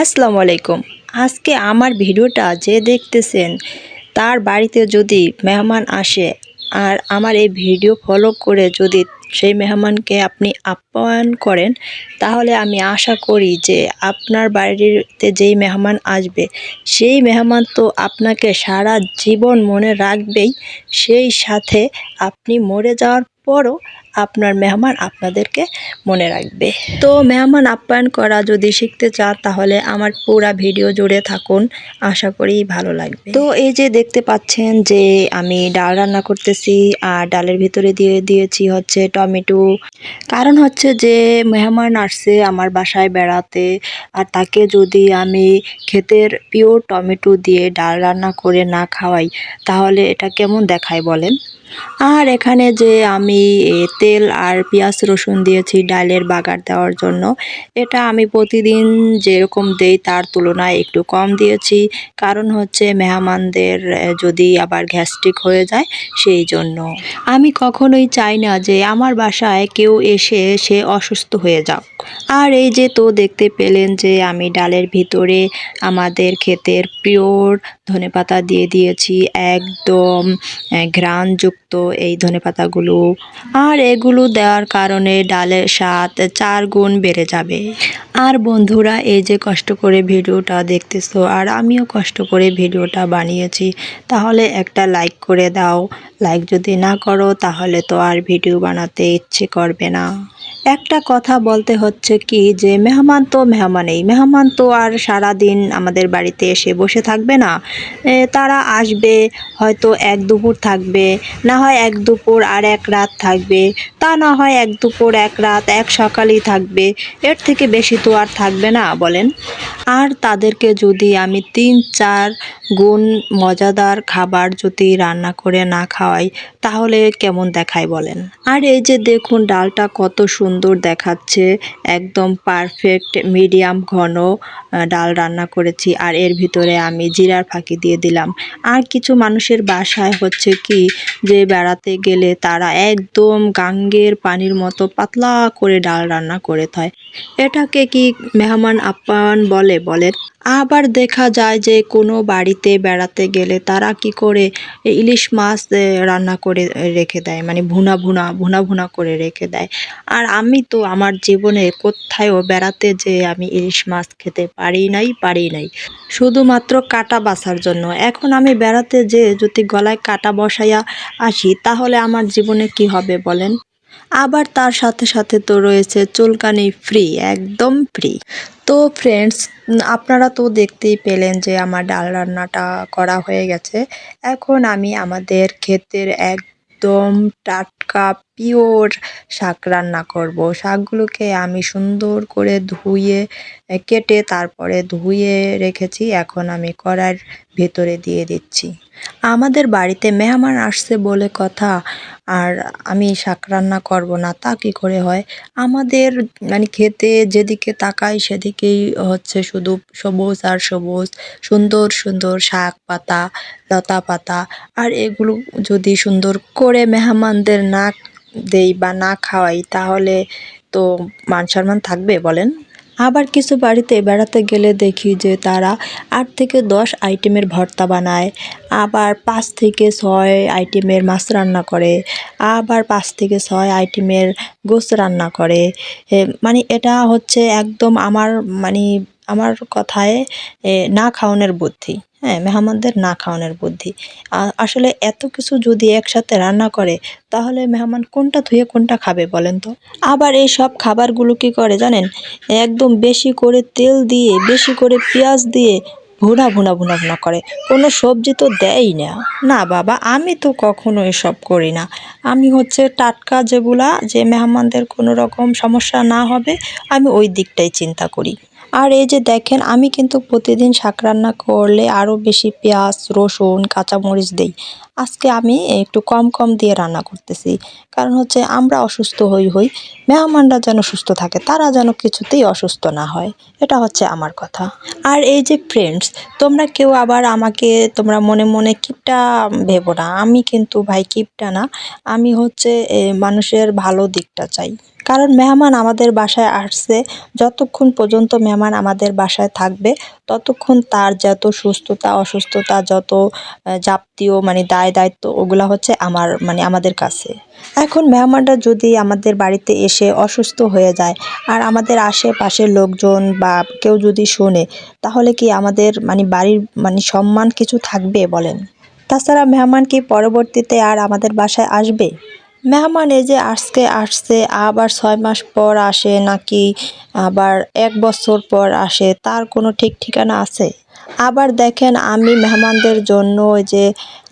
আসসালামু আলাইকুম। আজকে আমার ভিডিওটা যে দেখতেছেন তার বাড়িতে যদি মেহমান আসে আর আমার এই ভিডিও ফলো করে যদি সেই মেহমানকে আপনি আপ্যায়ন করেন, তাহলে আমি আশা করি যে আপনার বাড়িতে যেই মেহমান আসবে সেই মেহমান তো আপনাকে সারা জীবন মনে রাখবেই। সেই সাথে আপনি মরে যাওয়ার পরও আপনার মেহমান আপনাদেরকে মনে রাখবে। তো মেহমান আপ্যায়ন করা যদি শিখতে চান তাহলে আমার পুরা ভিডিও জুড়ে থাকুন, আশা করি ভালো লাগবে। তো এই যে দেখতে পাচ্ছেন যে আমি ডাল রান্না করতেছি আর ডালের ভিতরে দিয়ে দিয়েছি হচ্ছে টমেটো। কারণ হচ্ছে যে মেহমান আসছে আমার বাসায় বেড়াতে, আর তাকে যদি আমি ক্ষেতের পিওর টমেটো দিয়ে ডাল রান্না করে না খাওয়াই তাহলে এটা কেমন দেখায় বলেন। আর এখানে যে আমি তেল আর পেঁয়াজ রসুন দিয়েছি ডালের বাগার দেওয়ার জন্য, এটা আমি প্রতিদিন যেরকম দেই তার তুলনায় একটু কম দিয়েছি। কারণ হচ্ছে মেহমানদের যদি আবার গ্যাস্ট্রিক হয়ে যায় সেই জন্য। আমি কখনোই চাই না যে আমার বাসায় কেউ এসে সে অসুস্থ হয়ে যাক। আর এই যে তো দেখতে পেলেন যে আমি ডালের ভিতরে আমাদের ক্ষেতের পিওর ধনেপাতা দিয়ে দিয়েছি, একদম ঘ্রাণযুক্ত এই ধনেপাতাগুলো। আর এগুলো দেওয়ার কারণে ডালের স্বাদ 4 গুণ বেড়ে যাবে। আর বন্ধুরা, এই যে কষ্ট করে ভিডিওটা দেখতেছো আর আমিও কষ্ট করে ভিডিওটা বানিয়েছি, তাহলে একটা লাইক করে দাও। লাইক যদি না করো তাহলে তো আর ভিডিও বানাতে ইচ্ছে করবে না। একটা কথা বলতে হচ্ছে কি যে মেহমান তো মেহমানই, মেহমান তো আর সারা দিন আমাদের বাড়িতে এসে বসে থাকবে না। তারা আসবে, হয়তো এক দুপুর থাকবে, না হয় এক দুপুর আর এক রাত থাকবে, তা না হয় এক দুপুর এক রাত এক সকালেই থাকবে। এর থেকে বেশি তো আর থাকবে না বলেন। আর তাদেরকে যদি আমি 3-4 গুণ মজাদার খাবার যদি রান্না করে না খাওয়াই তাহলে কেমন দেখায় বলেন। আর এই যে দেখুন ডালটা কত সুন্দর দেখাচ্ছে, একদম পারফেক্ট মিডিয়াম ঘন ডাল রান্না করেছি। আর এর ভিতরে আমি জিরার ফাঁকি দিয়ে দিলাম। আর কিছু মানুষের বাসায় হচ্ছে কি যে বেড়াতে গেলে তারা একদম গাঙ্গের পানির মতো পাতলা করে ডাল রান্না করে থাকে। এটাকে কি মেহমান আপ্যায়ন বলে বলেন? আবার দেখা যায় যে কোনো বাড়িতে বেড়াতে গেলে তারা কি করে ইলিশ মাছ রান্না করে রেখে দেয়, মানে ভুনা ভুনা ভুনা ভুনা করে রেখে দেয়। আর আমি তো আমার জীবনে কোথাও বেড়াতে যেয়ে আমি ইলিশ মাছ খেতে পারি নাই শুধুমাত্র কাটা বাছার জন্য। এখন আমি বেড়াতে যেয়ে যদি গলায় কাটা বসাইয়া আসি তাহলে আমার জীবনে কি হবে বলেন। আবার তার সাথে সাথে তো রয়েছে চুলকানি ফ্রি, একদম ফ্রি। তো ফ্রেন্ডস, আপনারা তো দেখতেই পেলেন যে আমার ডাল রান্নাটা করা হয়ে গেছে। এখন আমি আমাদের ক্ষেতের একদম টাটকা পিওর শাক রান্না করব। শাকগুলোকে আমি সুন্দর করে ধুয়ে কেটে তারপরে ধুয়ে রেখেছি, এখন আমি কড়াইয়ের ভেতরে দিয়ে দিচ্ছি। আমাদের বাড়িতে মেহমান আসছে বলে কথা আর আমি শাক রান্না করব না তা কি করে হয়। আমাদের মানে খেতে যেদিকে তাকাই সেদিকেই হচ্ছে শুধু সবুজ আর সবুজ, সুন্দর সুন্দর শাক পাতা, লতা পাতা। আর এগুলো যদি সুন্দর করে মেহমানদের না দেই বা না খাওয়াই তাহলে তো মান সম্মান থাকবে বলেন। আবার কিছু বাড়িতে বেড়াতে গেলে দেখি যে তারা 8 থেকে 10 আইটেমের ভর্তা বানায়, আবার 5 থেকে 6 আইটেমের মাছ রান্না করে, আবার 5 থেকে 6 আইটেমের গোশত রান্না করে। মানে এটা হচ্ছে একদম আমার কথায় না খাওয়ানোর বুদ্ধি। হ্যাঁ, মেহমানদের না খাওয়ানোর বুদ্ধি। আসলে এত কিছু যদি একসাথে রান্না করে তাহলে মেহমান কোনটা ধুয়ে কোনটা খাবে বলেন তো। আবার এই সব খাবারগুলো কি করে জানেন, একদম বেশি করে তেল দিয়ে বেশি করে পেঁয়াজ দিয়ে ভুনা ভুনা ভুনা ভুনা করে, কোনো সবজি তো দেয়ই না। না বাবা, আমি তো কখনো এসব করি না। আমি হচ্ছে টাটকা যেগুলা, যে মেহমানদের কোনো রকম সমস্যা না হবে, আমি ওই দিকটাই চিন্তা করি। আর এই যে দেখেন আমি কিন্তু প্রতিদিন শাক রান্না করলে আরও বেশি পেঁয়াজ রসুন কাঁচামরিচ দিই। আজকে আমি একটু কম কম দিয়ে রান্না করতেছি, কারণ হচ্ছে আমরা অসুস্থ হই, মেহমানরা যেন সুস্থ থাকে, তারা যেন কিছুতেই অসুস্থ না হয়, এটা হচ্ছে আমার কথা। আর এই যে ফ্রেন্ডস, তোমরা কেউ আবার আমাকে তোমরা মনে মনে কিপটা ভেবো না, আমি কিন্তু ভাই কিপটা না। আমি হচ্ছে মানুষের ভালো দিকটা চাই। কারণ মেহমান আমাদের বাসায় আসছে, যতক্ষণ পর্যন্ত মেহমান আমাদের বাসায় থাকবে ততক্ষণ তার যত সুস্থতা অসুস্থতা যত যাবতীয় দায় দায়িত্ব ওগুলা হচ্ছে আমাদের কাছে। এখন মেহমানরা যদি আমাদের বাড়িতে এসে অসুস্থ হয়ে যায় আর আমাদের আশেপাশের লোকজন বা কেউ যদি শোনে, তাহলে কি আমাদের বাড়ির সম্মান কিছু থাকবে বলেন? তাছাড়া মেহমান কি পরবর্তীতে আর আমাদের বাসায় আসবে? মেহমান এই যে আজকে আসছে আবার ৬ মাস পর আসে নাকি আবার ১ বছর পর আসে, তার কোনো ঠিক ঠিকানা আছে? আবার দেখেন, আমি মেহমানদের জন্য ওই যে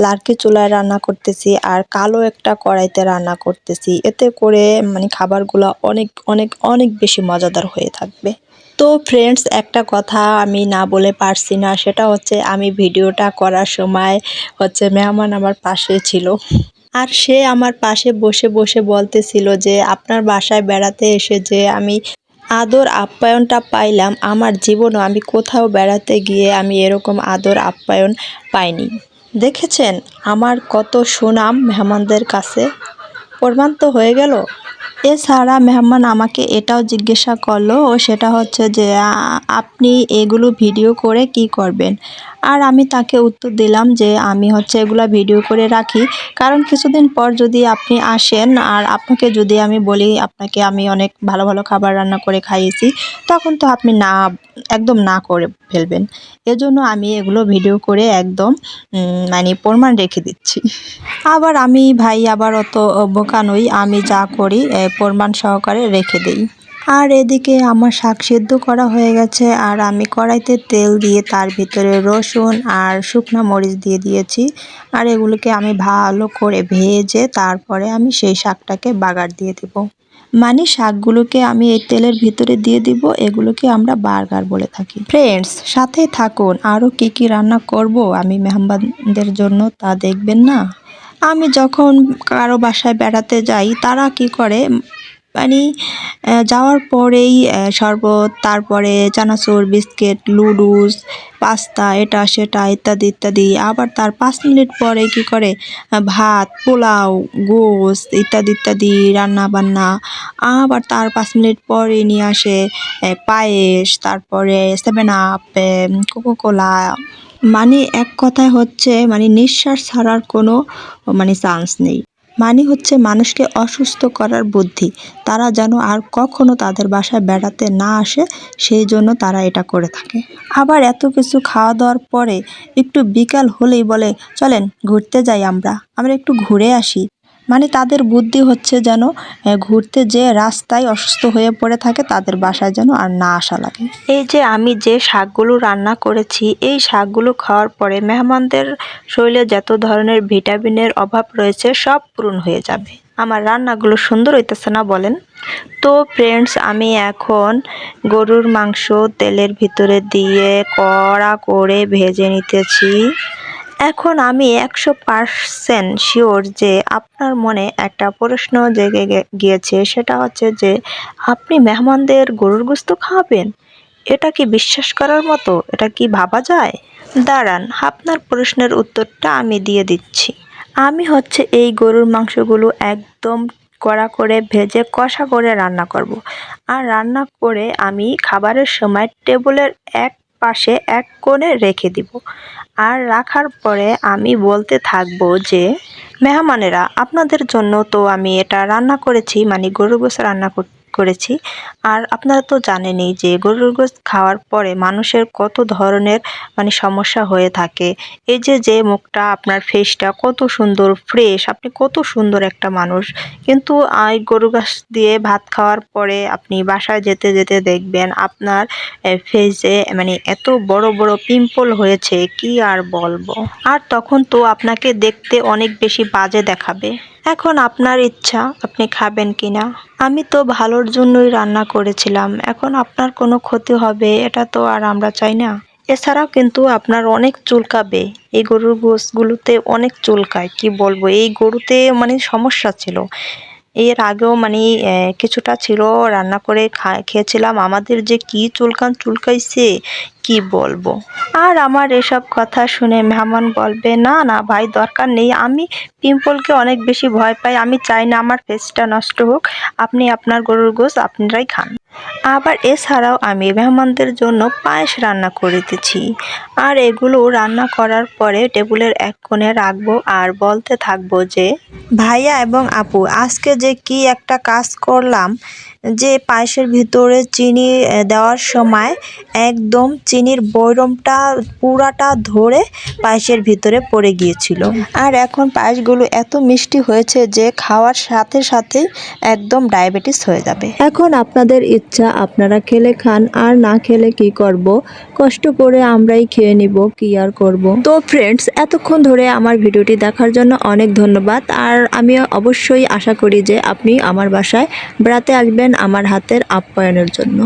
লার্কি চুলায় রান্না করতেছি আর কালো একটা কড়াইতে রান্না করতেছি, এতে করে খাবারগুলো অনেক অনেক অনেক বেশি মজাদার হয়ে থাকবে। তো ফ্রেন্ডস, একটা কথা আমি না বলে পারছি না, সেটা হচ্ছে আমি ভিডিওটা করার সময় হচ্ছে মেহমান আমার পাশে ছিল। আর সে আমার পাশে বসে বসে বলতেছিল যে আপনার বাসায় বেড়াতে এসে যে আমি আদর আপ্যায়নটা পাইলাম, আমার জীবনও আমি কোথাও বেড়াতে গিয়ে আমি এরকম আদর আপ্যায়ন পাইনি। দেখেছেন আমার কত সুনাম মেহমানদের কাছে, প্রমাণ তো হয়ে গেল। এছাড়া মেহমান আমাকে এটাও জিজ্ঞাসা করলো, সেটা হচ্ছে যে আপনি এগুলো ভিডিও করে কি করবেন? আর আমি তাকে উত্তর দিলাম যে আমি হচ্ছে এগুলা ভিডিও করে রাখি, কারণ কিছুদিন পর যদি আপনি আসেন আর আপনাকে যদি আমি বলি আপনাকে আমি অনেক ভালো ভালো খাবার রান্না করে খাইয়েছি, তখন তো আপনি একদম না করে ফেলবেন। এজন্য আমি এগুলো ভিডিও করে একদম প্রমাণ রেখে দিচ্ছি। আবার আমি ভাই আবার অত বোকা নই, আমি যা করি প্রমাণ সহকারে রেখে দেই। আর এদিকে আমার শাক সিদ্ধ করা হয়ে গেছে আর আমি কড়াইতে তেল দিয়ে তার ভিতরে রসুন আর শুকনো মরিচ দিয়ে দিয়েছি। আর এগুলোকে আমি ভালো করে ভেজে তারপরে আমি সেই শাকটাকে বাগার দিয়ে দেব। শাকগুলোকে আমি এই তেলের ভিতরে দিয়ে দিব, এগুলোকে আমরা বার্গার বলে থাকি। ফ্রেন্ডস, সাথে থাকুন, আরও কি কি রান্না করব আমি মেহমানদের জন্য তা দেখবেন না। আমি যখন কারো বাসায় বেড়াতে যাই, তারা কি করে যাওয়ার পরেই শরবত, তারপরে চানাচুর, বিস্কিট, লুডুস, পাস্তা, এটা সেটা ইত্যাদি ইত্যাদি। আবার তার ৫ মিনিট পরে কি করে ভাত, পোলাও, গোশত ইত্যাদি ইত্যাদি রান্না বান্না। আবার তার ৫ মিনিট পরে নিয়ে আসে পায়েস, তারপরে 7 আপ, কোকোকোলা। এক কথায় হচ্ছে নিঃশ্বাস ছাড়ার কোনো চান্স নেই। হচ্ছে মানুষকে অসুস্থ করার বুদ্ধি। তারা যেন আর কখনো তাদের বাসায় বেড়াতে না আসে, সেই জন্য তারা এটা করে থাকে। আবার এত কিছু খাওয়া দাওয়ার পরে একটু বিকাল হলেই বলে চলেন ঘুরতে যাই, আমরা একটু ঘুরে আসি। তাদের বুদ্ধি হচ্ছে যেন ঘুরতে যেয়ে রাস্তায় অসুস্থ হয়ে পড়ে থাকে, তাদের বাসায় যেন আর না আসা লাগে। এই যে আমি যে শাকগুলো রান্না করেছি, এই শাকগুলো খাওয়ার পরে মেহমানদের শরীরে যত ধরনের ভিটামিনের অভাব রয়েছে সব পূরণ হয়ে যাবে। আমার রান্নাগুলো সুন্দর হইতেছে না বলেন? তো ফ্রেন্ডস, আমি এখন গরুর মাংস তেলের ভিতরে দিয়ে কড়া করে ভেজে নিতেছি। এখন আমি ১০০% শিওর যে আপনার মনে একটা প্রশ্ন জেগে গিয়েছে, সেটা হচ্ছে যে আপনি মেহমানদের গরুর গোশত খাওয়াবেন? এটা কি বিশ্বাস করার মতো? এটা কি ভাবা যায়? দাঁড়ান, আপনার প্রশ্নের উত্তরটা আমি দিয়ে দিচ্ছি। আমি হচ্ছে এই গরুর মাংসগুলো একদম কড়া করে ভেজে কষা করে রান্না করব। আর রান্না করে আমি খাবারের সময় টেবিলের এক পাশে এক কোণে রেখে দিব। আর রাখার পরে আমি বলতে থাকবো যে মেহমানেরা, আপনাদের জন্য তো আমি এটা রান্না করেছি, গরুর গোশত রান্না করেছি। আর আপনারা তো জানেনই যে গরুর গোশত খাওয়ার পরে মানুষের কত ধরনের সমস্যা হয়ে থাকে। এই যে মুখটা, আপনার ফেসটা কত সুন্দর ফ্রেশ, আপনি কত সুন্দর একটা মানুষ, কিন্তু এই গরুর গোশত দিয়ে ভাত খাওয়ার পরে আপনি বাসায় যেতে যেতে দেখবেন আপনার ফেসে এত বড় বড় পিম্পল হয়েছে, কি আর বলবো। আর তখন তো আপনাকে দেখতে অনেক বেশি বাজে দেখাবে। এখন আপনার ইচ্ছা আপনি খাবেন কিনা। আমি তো ভালোর জন্যই রান্না করেছিলাম, এখন আপনার কোনো ক্ষতি হবে এটা তো আর আমরা চাই না। এছাড়াও কিন্তু আপনার অনেক চুলকাবে, এই গরুর গোশতগুলোতে অনেক চুলকায়, কি বলবো, এই গরুতে সমস্যা ছিল। এর আগেও মানে কিছুটা ছিল, রান্না করে খেয়েছিলাম। আমাদের যে কি চুলকাইছে কি বলবো। আর আমার এসব কথা শুনে মেহমান বলবে, না না ভাই দরকার নেই, আমি পিম্পলকে অনেক বেশি ভয় পাই, আমি চাই না আমার ফেসটা নষ্ট হোক, আপনি আপনার গরুর গোশত আপনারাই খান। আবার এছাড়াও আমি মেহমানদের জন্য পায়েস রান্না করে দিচ্ছি। আর এগুলো রান্না করার পরে টেবিলের এক কোণে রাখবো আর বলতে থাকবো যে, ভাইয়া এবং আপু আজকে যে কি একটা কাজ করলাম, যে পায়েসের ভিতরে চিনি দেওয়ার সময় একদম চিনির বয়রমটা পুরাটা ধরে পায়েসের ভিতরে পড়ে গিয়েছিল। আর এখন পায়েসগুলো এত মিষ্টি হয়েছে যে খাওয়ার সাথে সাথেই একদম ডায়াবেটিস হয়ে যাবে। এখন আপনাদের ইচ্ছা, আপনারা খেলে খান, আর না খেলে কি করব, কষ্ট করে আমরাই খেয়ে নিব, কি আর করব। তো ফ্রেন্ডস, এতক্ষণ ধরে আমার ভিডিওটি দেখার জন্য অনেক ধন্যবাদ। আর আমি অবশ্যই আশা করি যে আপনি আমার বাসায় বেড়াতে আসবেন আমার হাতের আপ্যায়নের জন্য।